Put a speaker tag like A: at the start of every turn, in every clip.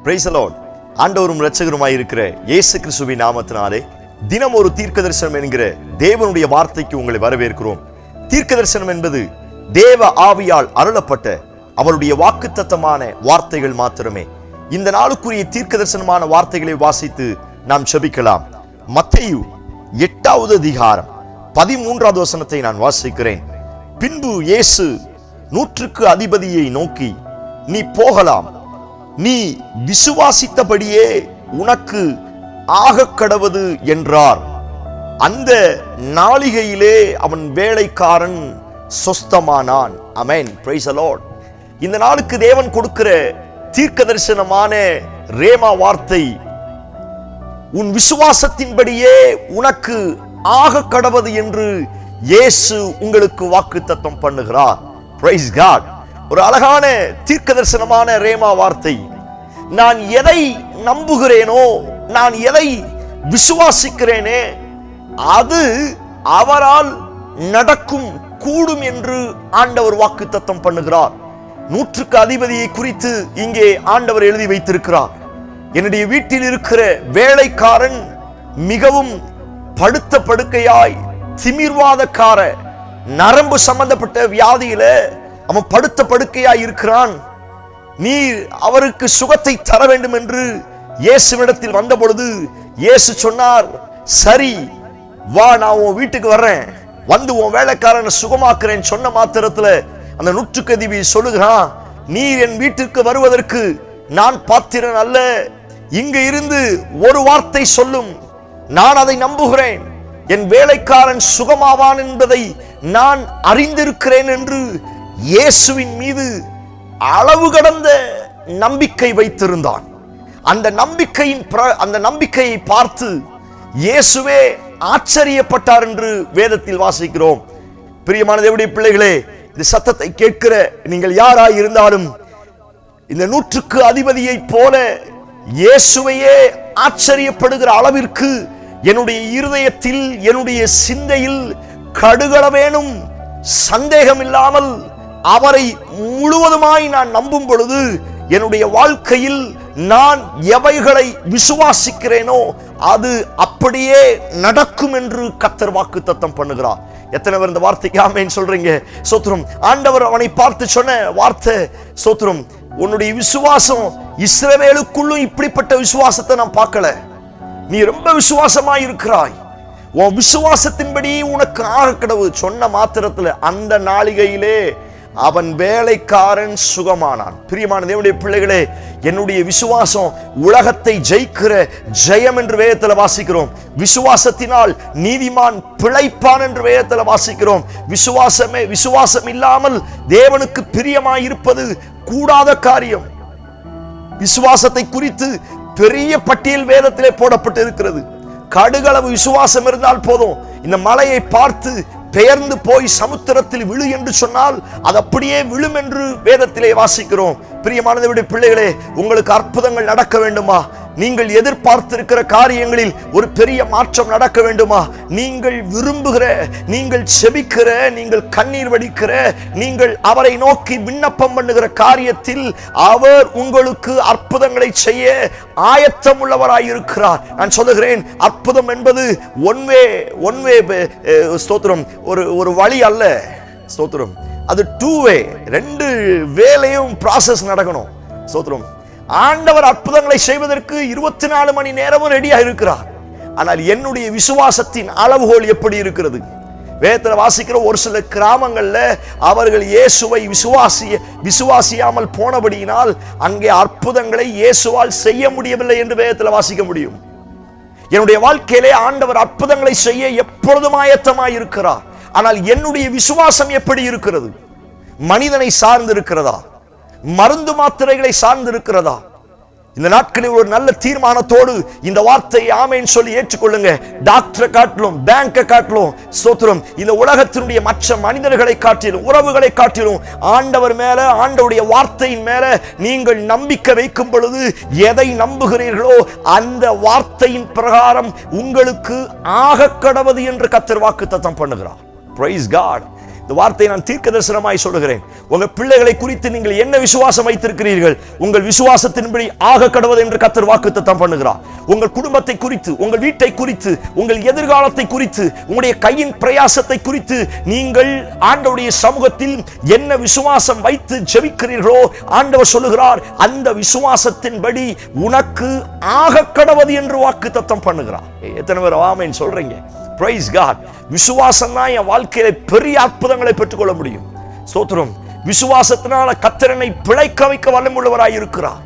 A: Praise the Lord. ஆண்டவரும் இரட்சகருமாய் இருக்கிற இயேசு கிறிஸ்துவின் நாமத்தினாலே தினம் ஒரு தீர்க்க தரிசனம் என்கிற தேவனுடைய வார்த்தைக்கு உங்களை வரவேற்கிறோம். தீர்க்க தரிசனம் என்பது தேவ ஆவியால் அருளப்பட்ட அவருடைய வாக்குத்தத்தமான வார்த்தைகள் மாத்திரமே. இந்த நாளுக்குரிய தீர்க்க தரிசனமான வார்த்தைகளை வாசித்து நாம் செபிக்கலாம். மத்தேயு 8வது அதிகாரம் 13வது வசனத்தை நான் வாசிக்கிறேன். பின்பு இயேசு 100க்கு அதிபதியை நோக்கி, நீ போகலாம், நீ விசுவாசித்தபடியே உனக்கு ஆகக்கடவது என்றார். அந்த நாளிகையிலே அவன் வேலைக்காரன் சொஸ்தமானான். ஆமென். Praise the Lord. இந்த நாளுக்கு தேவன் கொடுக்கிற தீர்க்க தரிசனமான ரேமா வார்த்தை, உன் விசுவாசத்தின்படியே உனக்கு ஆகக்கடவது என்று இயேசு உங்களுக்கு வாக்குத்தத்தம் பண்ணுகிறார். Praise God. ஒரு அழகான தீர்க்க தரிசனமான ரேமா வார்த்தை. நான் எதை நம்புகிறேனோ, நான் எதை விசுவாசிக்கிறேனே, அது அவரால் நடக்கும் கூடும் என்று ஆண்டவர் வாக்குத்தத்தம் பண்ணுகிறார். 100க்கு அதிபதியை குறித்து இங்கே ஆண்டவர் எழுதி வைத்திருக்கிறார். என்னுடைய வீட்டில் இருக்கிற வேலைக்காரன் மிகவும் படுத்த படுக்கையாய், திமிர்வாதக்கார, நரம்பு சம்பந்தப்பட்ட வியாதியில அவன் படுத்த படுக்கையாய் இருக்கிறான். நீர் அவருக்கு சுகத்தை தர வேண்டும் என்று இயேசுவிடத்தில் வந்த பொழுது இயேசு சொன்னார், சரி வா, நான் உன் வீட்டுக்கு வர்றேன், வந்து உன் வேலைக்காரனை சுகமாக்குறேன். சொன்ன மாத்திரத்துல அந்த 100க்கு அதிபதி சொல்லுகிறான், நீர் என் வீட்டிற்கு வருவதற்கு நான் பாத்திரன் அல்ல, இங்க இருந்து ஒரு வார்த்தை சொல்லும், நான் அதை நம்புகிறேன், என் வேலைக்காரன் சுகமாவான் என்பதை நான் அறிந்திருக்கிறேன் என்று இயேசுவின் மீது அளவு கடந்த நம்பிக்கை வைத்திருந்தான். அந்த நம்பிக்கையை பார்த்து இயேசுவே ஆச்சரியப்பட்டார் என்று வேதத்தில் வாசிக்கிறோம். பிரியமான தேவனுடைய பிள்ளைகளே, இந்த சத்தத்தை கேட்கிற நீங்கள் யாராய் இருந்தாலும் இந்த 100க்கு அதிபதியை போல இயேசுவையே ஆச்சரியப்படுகிற அளவிற்கு என்னுடைய இருதயத்தில், என்னுடைய சிந்தையில் கடுகளவேனும் சந்தேகம் இல்லாமல் அவரை முழுவதுமாய் நான் நம்பும் பொழுது என்னுடைய வாழ்க்கையில் நான் எவைகளை விசுவாசிக்கிறேனோ அது அப்படியே நடக்கும் என்று கர்த்தர் வாக்குத்தத்தம் பண்ணுகிறார். எத்தனை பேர் இந்த வார்த்தைக்கு ஆமென் சொல்றீங்க? ஸ்தோத்திரம். ஆண்டவர் அவனை பார்த்து சொன்ன வார்த்தை, ஸ்தோத்திரம், உன்னுடைய விசுவாசம், இஸ்ரவேலுக்குள்ளும் இப்படிப்பட்ட விசுவாசத்தை நான் பார்க்கல, நீ ரொம்ப விசுவாசமாய் இருக்கிறாய், உன் விசுவாசத்தின்படி உனக்கு ஆகக்கடவு சொன்ன மாத்திரத்துல அந்த நாளிகையிலே அவன் வேலைக்காரன் சுகமானான். பிரியமான தேவனுடைய பிள்ளைகளே, என்னுடைய விசுவாசம் உலகத்தை ஜெயிக்கிற ஜெயம் என்று வேதத்தில் வாசிக்கிறோம். விசுவாசத்தினால் நீதிமான் பிழைப்பான் என்று வேதத்தில் வாசிக்கிறோம். விசுவாசம் இல்லாமல் தேவனுக்கு பிரியமாய் இருப்பது கூடாத காரியம். விசுவாசத்தை குறித்து பெரிய பட்டியல் வேதத்திலே போடப்பட்டு இருக்கிறது. கடுகளவு விசுவாசம் இருந்தால் போதும், இந்த மலையை பார்த்து பெயர்ந்து போய் சமுத்திரத்தில் விழு என்று சொன்னால் அது அப்படியே விழும் என்று வேதத்திலே வாசிக்கிறோம். பிரியமானவருடைய பிள்ளைகளே, உங்களுக்கு அற்புதங்கள் நடக்க வேண்டுமா? நீங்கள் எதிர்பார்த்திருக்கிற காரியங்களில் ஒரு பெரிய மாற்றம் நடக்க வேண்டுமா? நீங்கள் விரும்புகிற, நீங்கள் செபிக்கிற, நீங்கள் கண்ணீர் வடிக்கிற, நீங்கள் அவரை நோக்கி விண்ணப்பம் பண்ணுகிற காரியத்தில் அவர் உங்களுக்கு அற்புதங்களை செய்ய ஆயத்தம் உள்ளவராய் இருக்கிறார். நான் சொல்லுகிறேன், அற்புதம் என்பது ஒன்வே ஸ்தோத்திரம், ஒரு வழி அல்ல. ஸ்தோத்திரம். அது 2 வே, 2 வேலையும் ப்ராசஸ் நடக்கணும். ஸ்தோத்திரம். ஆண்டவர் அற்புதங்களை செய்வதற்கு 24 மணி நேரமும் ரெடியா இருக்கிறார். ஆனால் என்னுடைய விசுவாசத்தின் அளவுகோல் எப்படி இருக்கிறது? வேதத்தில் வாசிக்கிற ஒரு சில கிராமங்கள்ல அவர்கள் இயேசுவை விசுவாசியாமல் போனபடியினால் அங்கே அற்புதங்களை இயேசுவால் செய்ய முடியவில்லை என்று வேதத்தில் வாசிக்க முடியும். என்னுடைய வாழ்க்கையிலே ஆண்டவர் அற்புதங்களை செய்ய எப்பொழுதும் ஆயத்தமாய் இருக்கிறார். ஆனால் என்னுடைய விசுவாசம் எப்படி இருக்கிறது? மனிதனை சார்ந்து இருக்கிறதா? மருந்து மாத்திரைகளை சார்ந்து இருக்கிறதா? இந்த நாட்களில் ஒரு நல்ல தீர்மானத்தோடு இந்த வார்த்தையை ஆமென் சொல்லி ஏற்றுக்கொள்ளுங்க. டாக்டரை காட்டிலும், பேங்கை காட்டிலும், ஸ்தோத்திரம், இந்த உலகத்தினுடைய மற்ற மனிதர்களை காட்டிலும், உறவுகளை காட்டிலும் ஆண்டவர் மேல, ஆண்டவருடைய வார்த்தையின் மேல நீங்கள் நம்பிக்கை வைக்கும் பொழுது எதை நம்புகிறீர்களோ அந்த வார்த்தையின் பிரகாரம் உங்களுக்கு ஆகக்கடவது என்று கர்த்தர் வாக்குத்தத்தம் பண்ணுகிறார். Praise God. இந்த வார்த்தையை நான் தீர்க்க தரிசனமாய் சொல்லுகிறேன். உங்க பிள்ளைகளை குறித்து நீங்கள் என்ன விசுவாசம் வைத்திருக்கிறீர்கள், உங்கள் விசுவாசத்தின்படி ஆக கடவது என்று கர்த்தர் வாக்குத்தத்தம் பண்ணுகிறார். உங்கள் குடும்பத்தை குறித்து, உங்கள் வீட்டை குறித்து, உங்கள் எதிர்காலத்தை குறித்து, உங்களுடைய கையின் பிரயாசத்தை குறித்து நீங்கள் ஆண்டவருடைய சமூகத்தில் என்ன விசுவாசம் வைத்து ஜெபிக்கிறீர்களோ ஆண்டவர் சொல்லுகிறார், அந்த விசுவாசத்தின்படி உனக்கு ஆக கடவது என்று வாக்குத்தத்தம் பண்ணுகிறார். எத்தனை பேர் ஆமென் சொல்றீங்க? Praise God. விசுவாசம் தான் என் வாழ்க்கையில பெரிய அற்புதங்களை பெற்றுக்கொள்ள முடியும். ஸ்தோத்திரம். விசுவாசத்தினால கர்த்தர் என்னை பிழைக்க வைக்க வல்லமையுள்ளவராய் இருக்கிறார்.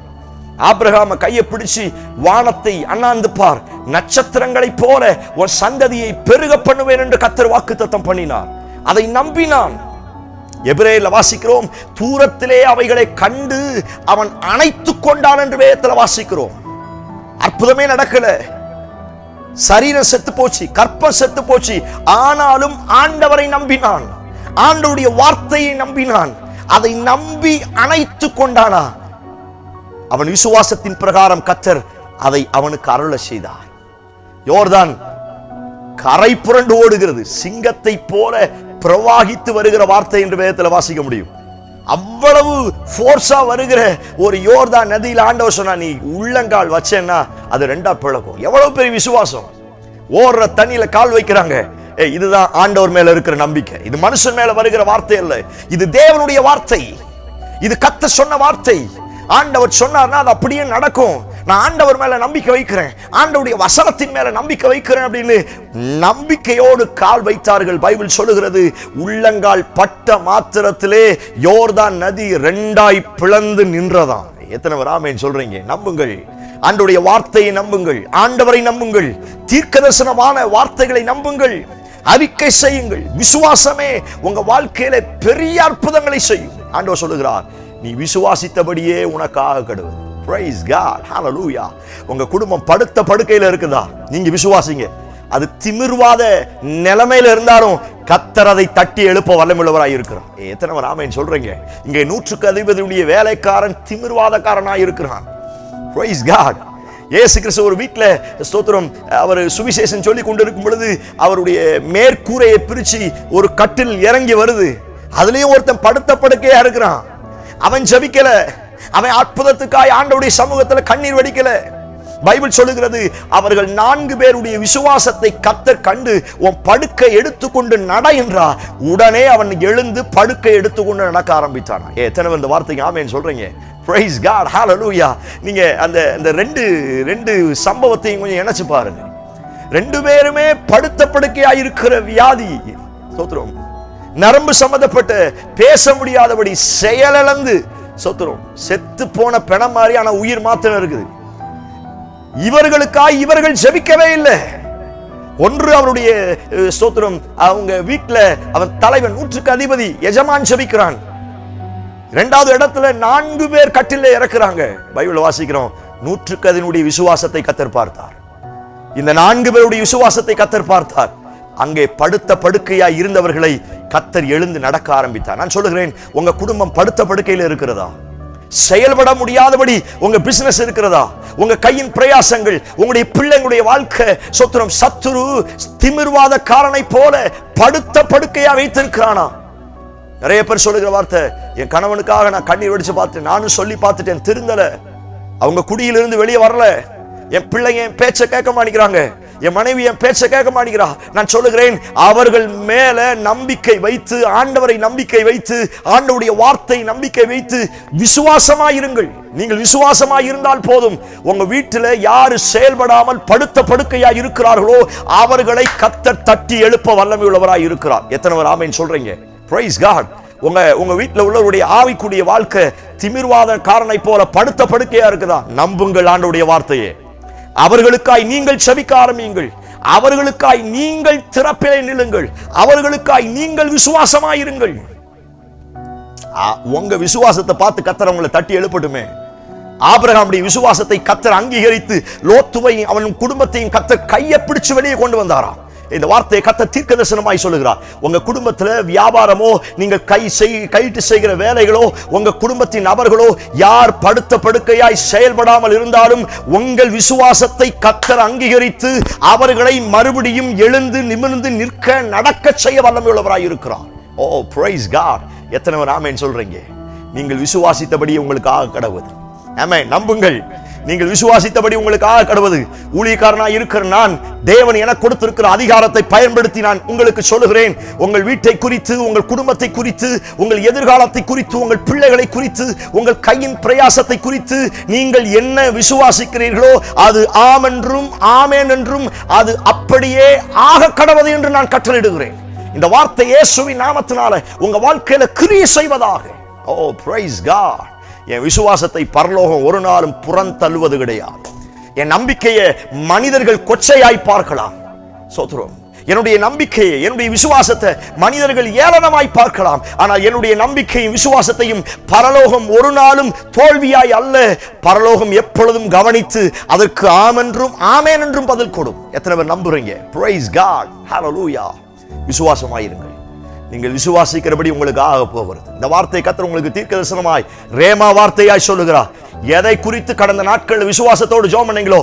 A: ஆபிரகாம கையை பிடிச்சு வானத்தை அண்ணாந்து பார், நட்சத்திரங்களைப் போல ஒரு சந்ததியை பெருக பண்ணுவேன் என்று கர்த்தர் வாக்குத்தத்தம் பண்ணினார். அதை நம்பினான். எபிரேயர்ல வாசிக்கிறோம், தூரத்திலே அவைகளை கண்டு அவன் அணைத்துக் கொண்டான் என்று வேதத்தில் வாசிக்கிறோம். அற்புதமே நடக்கல, சரீரம் செத்து போச்சு, கற்பம் செத்து போச்சு. ஆனாலும் ஆண்டவரை நம்பினான், ஆண்டவருடைய வார்த்தையை நம்பினான். அதை நம்பி அணைத்துக் கொண்டானா. அவன் விசுவாசத்தின் பிரகாரம் கர்த்தர் அதை அவனுக்கு அருள செய்தார். யோர்தான் கரை புரண்டு ஓடுகிறது, சிங்கத்தை போல பிரவாகித்து வருகிற வார்த்தை என்று வேதத்தில் வாசிக்க முடியும். அவ்வளவு போர்ஸா வருகிற ஒரு யோர்தான் நதியில் ஆண்டவர் சொன்னா, நீ உள்ளங்கால் வச்சேன்னா அது ரெண்டா பிளக்கும். எவ்வளவு பெரிய விசுவாசம்! ஓடுற தண்ணியில கால் வைக்கிறாங்க. இதுதான் ஆண்டவர் மேல இருக்கிற நம்பிக்கை. இது மனுஷன் மேல வருகிற வார்த்தை அல்ல, இது தேவனுடைய வார்த்தை. இது கர்த்தர் சொன்ன வார்த்தை. ஆண்டவர் சொன்னார்னா அது அப்படியே நடக்கும். நான் ஆண்டவர் மேல நம்பிக்கை வைக்கிறேன், ஆண்டவருடைய வசனத்தின் மேல நம்பிக்கை வைக்கிறேன் அப்படின்னு நம்பிக்கையோடு கால் வைத்தார்கள். பைபிள் சொல்லுகிறது, உள்ளங்கால் பட்ட மாத்திரத்திலே யோர்தான் நதி ரெண்டாய் பிளந்து நின்றதாம். எத்தனை பேர் ஆமென் சொல்றீங்க? நம்புங்கள், ஆண்டவருடைய வார்த்தையை நம்புங்கள், ஆண்டவரை நம்புங்கள், தீர்க்கதரிசனமான வார்த்தைகளை நம்புங்கள், அறிக்கை செய்யுங்கள். விசுவாசமே உங்க வாழ்க்கையில பெரிய அற்புதங்களை செய்யும். ஆண்டவர் சொல்லுகிறார், நீ விசுவாசித்தபடியே உனக்காக கடுவது. Praise God. Hallelujah. உங்க குடும்பம் படுத்த படுக்கையில இருக்குதா, நீங்க விசுவாசிங்க. அது திமிர்வாத நிலைமையில இருந்தாலும் கர்த்தர் அதை தட்டி எழுப்ப வல்லமையுள்ளவராய் இருக்கிறார். எத்தனை பேர் ஆமென் சொல்றீங்க? இங்கே 100க்கு அதிபதியுடைய வேலைக்காரன் திமிர்வாதக்காரனாய் இருக்கிறான். Praise God. இயேசு கிறிஸ்து ஒரு வீட்டில் ஸ்தோத்திரம் அவர் சுவிசேஷம் சொல்லி கொண்டிருக்கும் பொழுது அவருடைய மேற்கூரையை பிரிச்சு ஒரு கட்டில் இறங்கி வருது. அதுலயும் ஒருத்தன் படுத்த படுக்கையா இருக்கிறான். அவன் ஜெபிக்கல, அவன் அற்புதத்துக்காய் ஆண்டவருடைய சமூகத்துல கண்ணீர் வடிக்கல. பைபிள் சொல்லுகிறது, அவர்கள் 4 பேருடைய விசுவாசத்தை கர்த்தர் கண்டு உன் படுக்கை எடுத்துக்கொண்டு நட என்றார். உடனே அவன் எழுந்து படுக்கை எடுத்துக்கொண்டு நடக்க ஆரம்பித்தான். எத்தனை இந்த வார்த்தைக்கு ஆமென் சொல்றீங்க? Praise God. Hallelujah. நீங்க அந்த ரெண்டு சம்பவத்தையும் கொஞ்சம் நினைச்சு பாருங்க. 2 பேருமே படுத்த படுக்கையாய் இருக்கிற வியாதி, ஸ்தோத்திரம், நரம்பு சம்பந்தப்பட்ட பேச முடியாதபடி செயலிழந்து சொத்துறோம், செத்து போன பிணம் மாதிரி, ஆனா உயிர் மாத்திரம் இருக்குது. இவர்களுக்காய் இவர்கள் ஜெபிக்கவே இல்லை. ஒன்று அவருடைய ஸ்தோத்திரம், அவங்க வீட்டுல அவன் தலைவன் 100க்கு அதிபதி எஜமான் ஜெபிக்கிறான். 2வது இடத்துல 4 பேர் கட்டில இறக்குறாங்க. பைபிள் வாசிக்கிறோம், 100க்கு அதினுடைய விசுவாசத்தை கர்த்தர் பார்த்தார். இந்த 4 பேருடைய விசுவாசத்தை கர்த்தர் பார்த்தார். அங்கே படுத்த படுக்கையா இருந்தவர்களை கர்த்தர் எழுந்து நடக்க ஆரம்பித்தார். நான் சொல்லுகிறேன், உங்க குடும்பம் படுத்த படுக்கையில் இருக்கிறதா? செயல்பட முடியாதபடி உங்க பிசினஸ் இருக்கிறதா? உங்க கையின் பிரயாசங்கள், உங்களுடைய பிள்ளைங்களுடைய வாழ்க்கை சொத்துரம் சத்துரு திமிர்வாத காரனை போல படுத்த படுக்கையா வைத்திருக்கிறானா? நிறைய பேர் சொல்லுகிற வார்த்தை, என் கணவனுக்காக நான் கண்ணீர் வடிச்சு பார்த்தேன், நானும் சொல்லி பார்த்துட்டேன், திருந்தல, அவங்க குடியிலிருந்து வெளியே வரல, என் பிள்ளைங்க என் பேச்சை கேட்க மாட்டேங்கிறாங்க, என் மனைவி என் பேச்சை கேட்க மாட்டேங்கிறா. நான் சொல்லுகிறேன், அவர்கள் மேல நம்பிக்கை வைத்து, ஆண்டவரை நம்பிக்கை வைத்து, ஆண்டவருடைய வார்த்தை நம்பிக்கை வைத்து விசுவாசமாயிருங்கள். நீங்கள் விசுவாசமாய் இருந்தால் போதும். உங்க வீட்டில் யாரு செயல்படாமல் படுத்த படுக்கையா இருக்கிறார்களோ அவர்களை கர்த்தர் தட்டி எழுப்ப வல்லமை உள்ளவராய் இருக்கிறார். எத்தனை பேர் ஆமென் சொல்றீங்க? Praise God. உங்க வீட்டில் உள்ளவருடைய ஆவிக்குரிய வாழ்க்கை திமிர்வாத காரனை போல படுத்த படுக்கையா இருக்குதா? நம்புங்கள் ஆண்டவருடைய வார்த்தையே. அவர்களுக்காய் நீங்கள் செபிக்க ஆரம்பியுங்கள். அவர்களுக்காய் நீங்கள் திறப்பிலே நில்லுங்கள். அவர்களுக்காய் நீங்கள் விசுவாசமாயிருங்கள். உங்க விசுவாசத்தை பார்த்து கர்த்தர் உங்களை தட்டி எழுப்பட்டுமே. ஆபிரகாமுடைய விசுவாசத்தை கர்த்தர் அங்கீகரித்து லோத்துவையும் அவன் குடும்பத்தையும் கர்த்தர் கையை பிடிச்சு வெளியே கொண்டு வந்தாராம். இந்த வார்த்தையை கர்த்தர் தீர்க்கதரிசனமாய் சொல்லுகிறார். உங்க குடும்பத்துல வியாபாரமோ, நீங்க கையிட்டு செய்கிற வேலைகளோ, உங்க குடும்பத்தின் நபர்களோ யார் படுத்த படுக்கையாய் செயல்படாமல் இருந்தாலும் உங்கள் விசுவாசத்தை கர்த்தர் அங்கீகரித்து அவர்களை மறுபடியும் எழுந்து நிமிர்ந்து நிற்க நடக்க செய்ய வல்லமை உள்ளவராய் இருக்கிறார். ஓ பிரைஸ் காட். எத்தனை பேர் ஆமென் சொல்றீங்க? நீங்கள் விசுவாசித்தபடி உங்களுக்கு ஆக கடவுது. ஆமென். நம்புங்கள், நீங்கள் விசுவாசித்தபடி உங்களுக்கு ஆக கடவுது. ஊழியக்காரனாய் இருக்கிற நான் தேவன் எனக்கு கொடுத்திருக்கிற அதிகாரத்தை பயன்படுத்தி நான் உங்களுக்கு சொல்லுகிறேன். உங்கள் வீட்டை குறித்து, உங்கள் குடும்பத்தை குறித்து, உங்கள் எதிர்காலத்தை குறித்து, உங்கள் பிள்ளைகளை குறித்து, உங்கள் கையின் பிரயாசத்தை குறித்து நீங்கள் என்ன விசுவாசிக்கிறீர்களோ அது ஆம் என்றும் ஆமென் என்றும் அது அப்படியே ஆக கடவுது என்று நான் கட்டளையிடுகிறேன். இந்த வார்த்தை இயேசுவின் நாமத்தினால உங்க வாழ்க்கையில கிரியை செய்வதாக. ஓ பிரைஸ் காட். என் விசுவாசத்தை பரலோகம் ஒரு நாளும் புறந்தள்ளுவது கிடையாது. என் நம்பிக்கையை மனிதர்கள் கொச்சையாய் பார்க்கலாம். சோத்ரம். என்னுடைய நம்பிக்கையை, என்னுடைய விசுவாசத்தை மனிதர்கள் ஏளனமாய் பார்க்கலாம். ஆனால் என்னுடைய நம்பிக்கையும் விசுவாசத்தையும் பரலோகம் ஒரு நாளும் தோல்வியாய் அல்ல, பரலோகம் எப்பொழுதும் கவனித்து அதற்கு ஆம் என்றும் ஆமென் என்றும் பதில் கொடும். எத்தனை பேர் நம்புறீங்க? Praise God. ஹல்லேலூயா. விசுவாசமாயிருங்கள். நீங்கள் விசுவாசிக்கிறபடி உங்களுக்கு ஆக போகிறது. இந்த வார்த்தை கர்த்தர் உங்களுக்கு தீர்க்கதரிசனமாய் ரேமா வார்த்தையாய் சொல்லுகிறார். எதை குறித்து கடந்த நாட்கள் விசுவாசத்தோடு ஜெபம் பண்ணீங்களோ